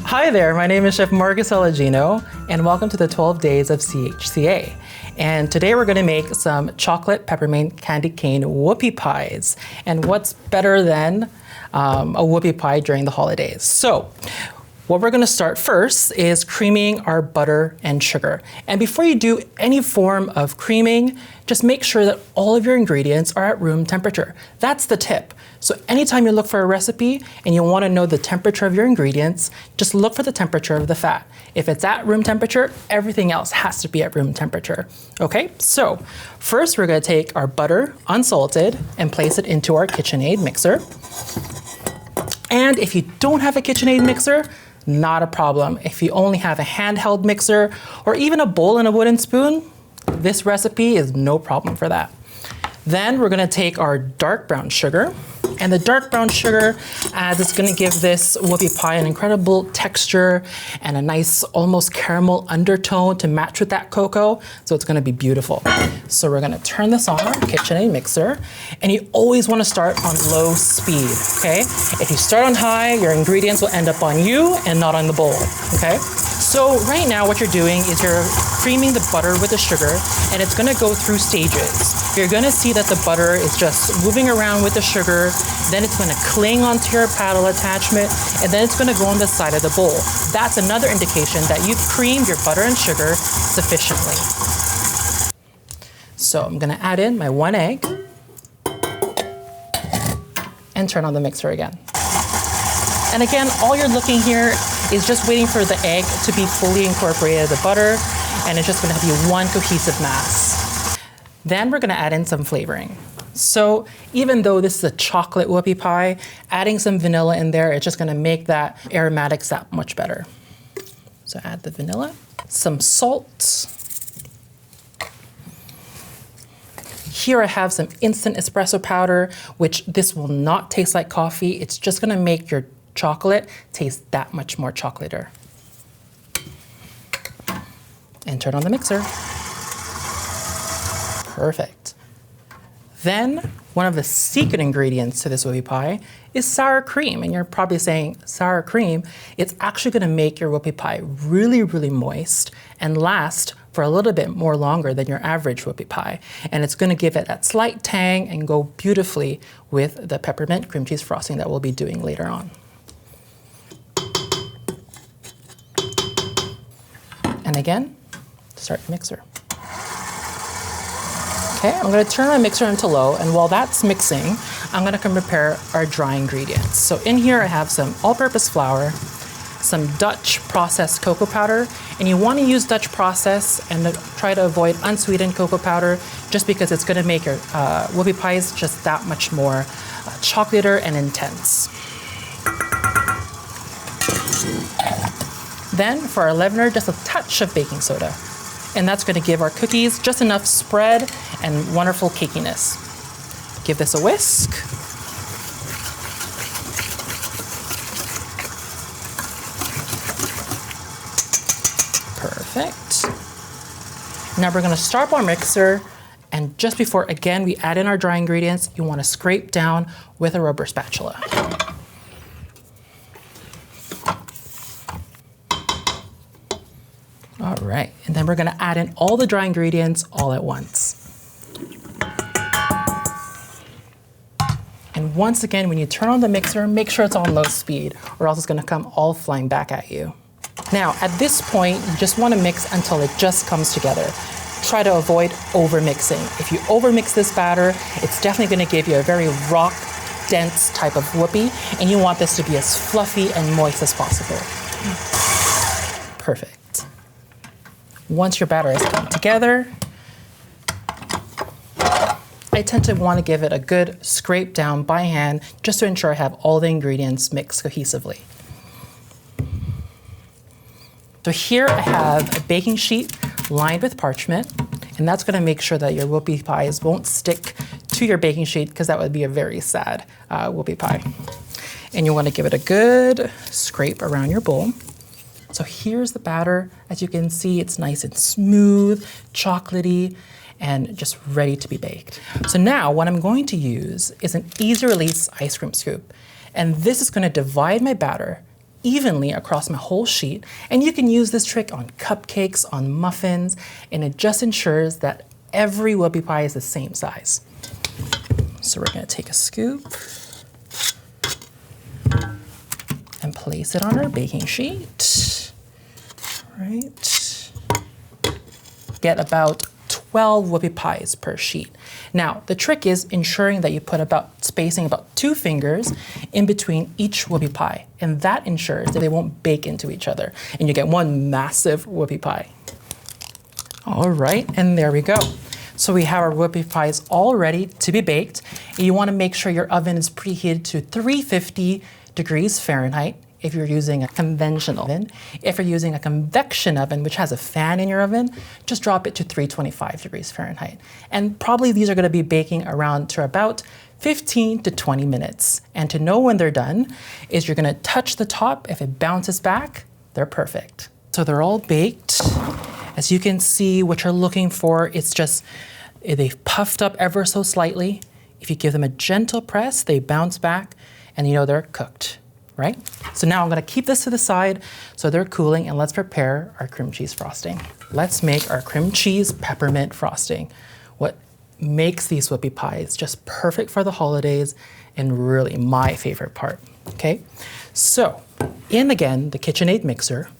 Hi there, my name is Chef Markus and welcome to the 12 Days of CHCA. And today we're going to make some chocolate peppermint candy cane whoopie pies. And what's better than a whoopie pie during the holidays? So, what we're going to start first is creaming our butter and sugar. And before you do any form of creaming, just make sure that all of your ingredients are at room temperature. That's the tip. So anytime you look for a recipe and you want to know the temperature of your ingredients, just look for the temperature of the fat. If it's at room temperature, everything else has to be at room temperature. Okay, so first we're going to take our butter, unsalted, and place it into our KitchenAid mixer. And if you don't have a KitchenAid mixer, not a problem. If you only have a handheld mixer or even a bowl and a wooden spoon, this recipe is no problem for that. Then we're gonna take our dark brown sugar, and the dark brown sugar is gonna give this whoopie pie an incredible texture and a nice almost caramel undertone to match with that cocoa, so it's gonna be beautiful. So we're gonna turn this on our KitchenAid mixer, and you always wanna start on low speed, okay? If you start on high, your ingredients will end up on you and not on the bowl, okay? So right now what you're doing is you're creaming the butter with the sugar, and it's gonna go through stages. You're gonna see that the butter is just moving around with the sugar, then it's gonna cling onto your paddle attachment, and then it's gonna go on the side of the bowl. That's another indication that you've creamed your butter and sugar sufficiently. So I'm gonna add in my 1 egg and turn on the mixer again. And again, all you're looking here is just waiting for the egg to be fully incorporated in the butter, and it's just gonna be one cohesive mass. Then we're gonna add in some flavoring. So even though this is a chocolate whoopie pie, adding some vanilla in there, it's just gonna make that aromatics that much better. So add the vanilla, some salt. Here I have some instant espresso powder, which this will not taste like coffee. It's just gonna make your chocolate taste that much more chocolatier. And turn on the mixer. Perfect. Then, one of the secret ingredients to this whoopie pie is sour cream. And you're probably saying, sour cream? It's actually gonna make your whoopie pie really, really moist and last for a little bit more longer than your average whoopie pie. And it's gonna give it that slight tang and go beautifully with the peppermint cream cheese frosting that we'll be doing later on. And again, start the mixer. Okay, I'm gonna turn my mixer into low, and while that's mixing, I'm gonna come prepare our dry ingredients. So in here I have some all-purpose flour, some Dutch processed cocoa powder, and you wanna use Dutch process and try to avoid unsweetened cocoa powder just because it's gonna make your whoopie pies just that much more chocolatier and intense. Then for our leavener, just a touch of baking soda. And that's gonna give our cookies just enough spread and wonderful cakiness. Give this a whisk. Perfect. Now we're gonna start our mixer, and just before, again, we add in our dry ingredients, you wanna scrape down with a rubber spatula. All right, and then we're gonna add in all the dry ingredients all at once. And once again, when you turn on the mixer, make sure it's on low speed or else it's gonna come all flying back at you. Now, at this point, you just wanna mix until it just comes together. Try to avoid over-mixing. If you over-mix this batter, it's definitely gonna give you a very rock, dense type of whoopie, and you want this to be as fluffy and moist as possible. Perfect. Once your batter has come together, I tend to want to give it a good scrape down by hand just to ensure I have all the ingredients mixed cohesively. So here I have a baking sheet lined with parchment, and that's going to make sure that your whoopie pies won't stick to your baking sheet because that would be a very sad whoopie pie. And you want to give it a good scrape around your bowl. So here's the batter. As you can see, it's nice and smooth, chocolatey, and just ready to be baked. So now what I'm going to use is an easy release ice cream scoop. And this is gonna divide my batter evenly across my whole sheet. And you can use this trick on cupcakes, on muffins, and it just ensures that every whoopie pie is the same size. So we're gonna take a scoop and place it on our baking sheet. Right. Get about 12 whoopie pies per sheet. Now, the trick is ensuring that you put spacing about 2 fingers in between each whoopie pie, and that ensures that they won't bake into each other, and you get one massive whoopie pie. All right, and there we go. So we have our whoopie pies all ready to be baked. And you want to make sure your oven is preheated to 350 degrees Fahrenheit if you're using a conventional oven. If you're using a convection oven, which has a fan in your oven, just drop it to 325 degrees Fahrenheit. And probably these are going to be baking around to about 15 to 20 minutes. And to know when they're done is you're going to touch the top. If it bounces back, they're perfect. So they're all baked. As you can see, what you're looking for, it's just, they've puffed up ever so slightly. If you give them a gentle press, they bounce back and you know they're cooked, right? So now I'm gonna keep this to the side so they're cooling, and let's prepare our cream cheese frosting. Let's make our cream cheese peppermint frosting. What makes these whoopie pies just perfect for the holidays and really my favorite part, okay? So, again, the KitchenAid mixer,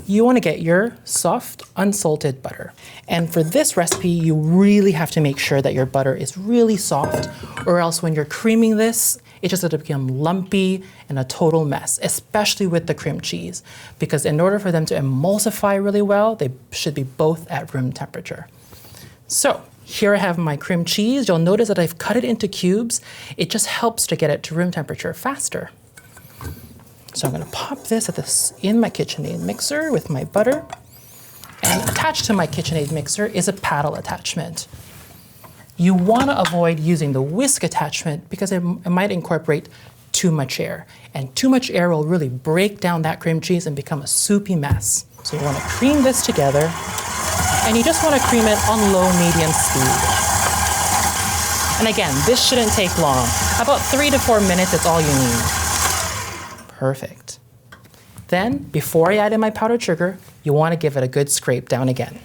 you want to get your soft, unsalted butter. And for this recipe, you really have to make sure that your butter is really soft, or else when you're creaming this, it's just going to become lumpy and a total mess, especially with the cream cheese. Because in order for them to emulsify really well, they should be both at room temperature. So here I have my cream cheese. You'll notice that I've cut it into cubes. It just helps to get it to room temperature faster. So I'm going to pop this in my KitchenAid mixer with my butter. And attached to my KitchenAid mixer is a paddle attachment. You want to avoid using the whisk attachment because it might incorporate too much air. And too much air will really break down that cream cheese and become a soupy mess. So you want to cream this together. And you just want to cream it on low-medium speed. And again, this shouldn't take long. About 3 to 4 minutes is all you need. Perfect. Then, before I add in my powdered sugar, you want to give it a good scrape down again.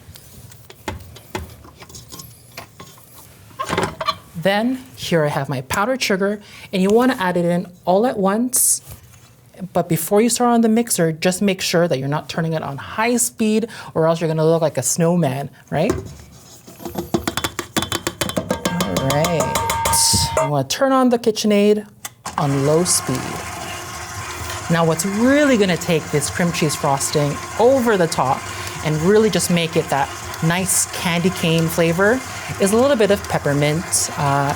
Then, here I have my powdered sugar, and you want to add it in all at once. But before you start on the mixer, just make sure that you're not turning it on high speed, or else you're going to look like a snowman, right? All right. You want to turn on the KitchenAid on low speed. Now what's really gonna take this cream cheese frosting over the top and really just make it that nice candy cane flavor is a little bit of peppermint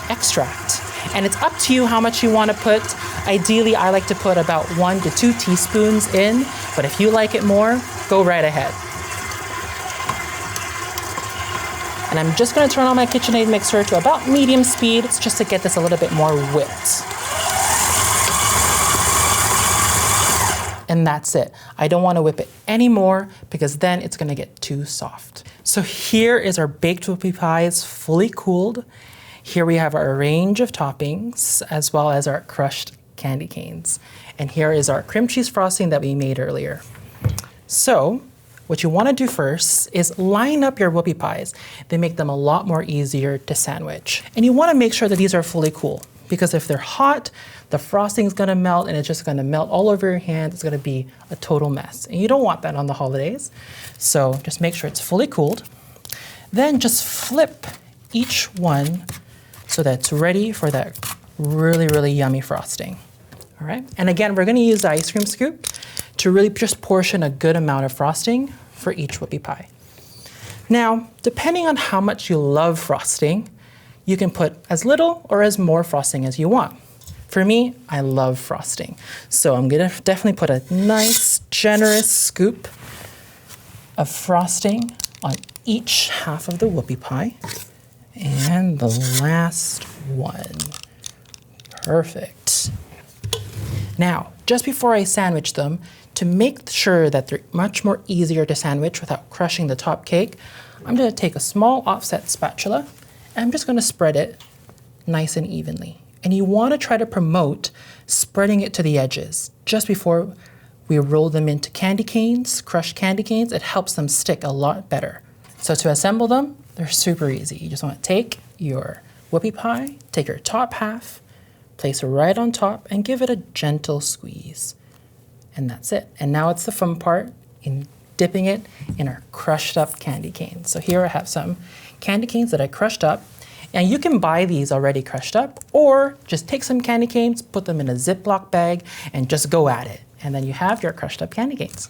extract. And it's up to you how much you wanna put. Ideally, I like to put about 1 to 2 teaspoons in, but if you like it more, go right ahead. And I'm just gonna turn on my KitchenAid mixer to about medium speed just to get this a little bit more whipped. And that's it. I don't want to whip it anymore because then it's going to get too soft. So here is our baked whoopie pies fully cooled. Here we have our range of toppings as well as our crushed candy canes. And here is our cream cheese frosting that we made earlier. So what you want to do first is line up your whoopie pies. They make them a lot more easier to sandwich. And you want to make sure that these are fully cool, because if they're hot, the frosting is gonna melt and it's just gonna melt all over your hand. It's gonna be a total mess. And you don't want that on the holidays. So just make sure it's fully cooled. Then just flip each one so that it's ready for that really, really yummy frosting. All right, and again, we're gonna use the ice cream scoop to really just portion a good amount of frosting for each whoopie pie. Now, depending on how much you love frosting, you can put as little or as more frosting as you want. For me, I love frosting. So I'm gonna definitely put a nice, generous scoop of frosting on each half of the whoopie pie. And the last one. Perfect. Now, just before I sandwich them, to make sure that they're much more easier to sandwich without crushing the top cake, I'm gonna take a small offset spatula and I'm just gonna spread it nice and evenly. And you wanna try to promote spreading it to the edges just before we roll them into candy canes, crushed candy canes. It helps them stick a lot better. So to assemble them, they're super easy. You just want to take your whoopie pie, take your top half, place it right on top, and give it a gentle squeeze. And that's it. And now it's the fun part in dipping it in our crushed up candy canes. So here I have some candy canes that I crushed up. And you can buy these already crushed up, or just take some candy canes, put them in a Ziploc bag, and just go at it. And then you have your crushed up candy canes.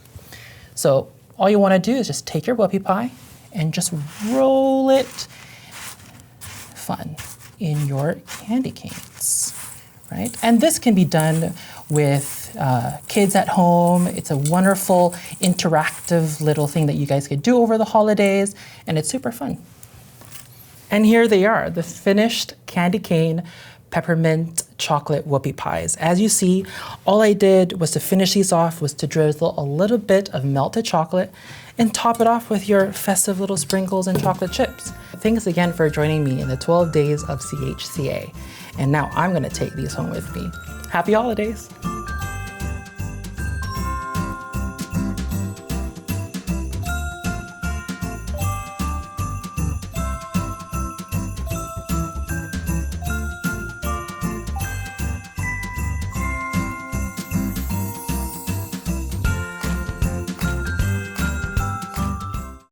So all you want to do is just take your whoopie pie and just roll it fun in your candy canes, right? And this can be done with kids at home. It's a wonderful interactive little thing that you guys could do over the holidays, and it's super fun. And here they are, the finished candy cane peppermint chocolate whoopie pies. As you see, all I did was to finish these off was to drizzle a little bit of melted chocolate and top it off with your festive little sprinkles and chocolate chips. Thanks again for joining me in the 12 days of CHCA. And now I'm gonna take these home with me. Happy holidays.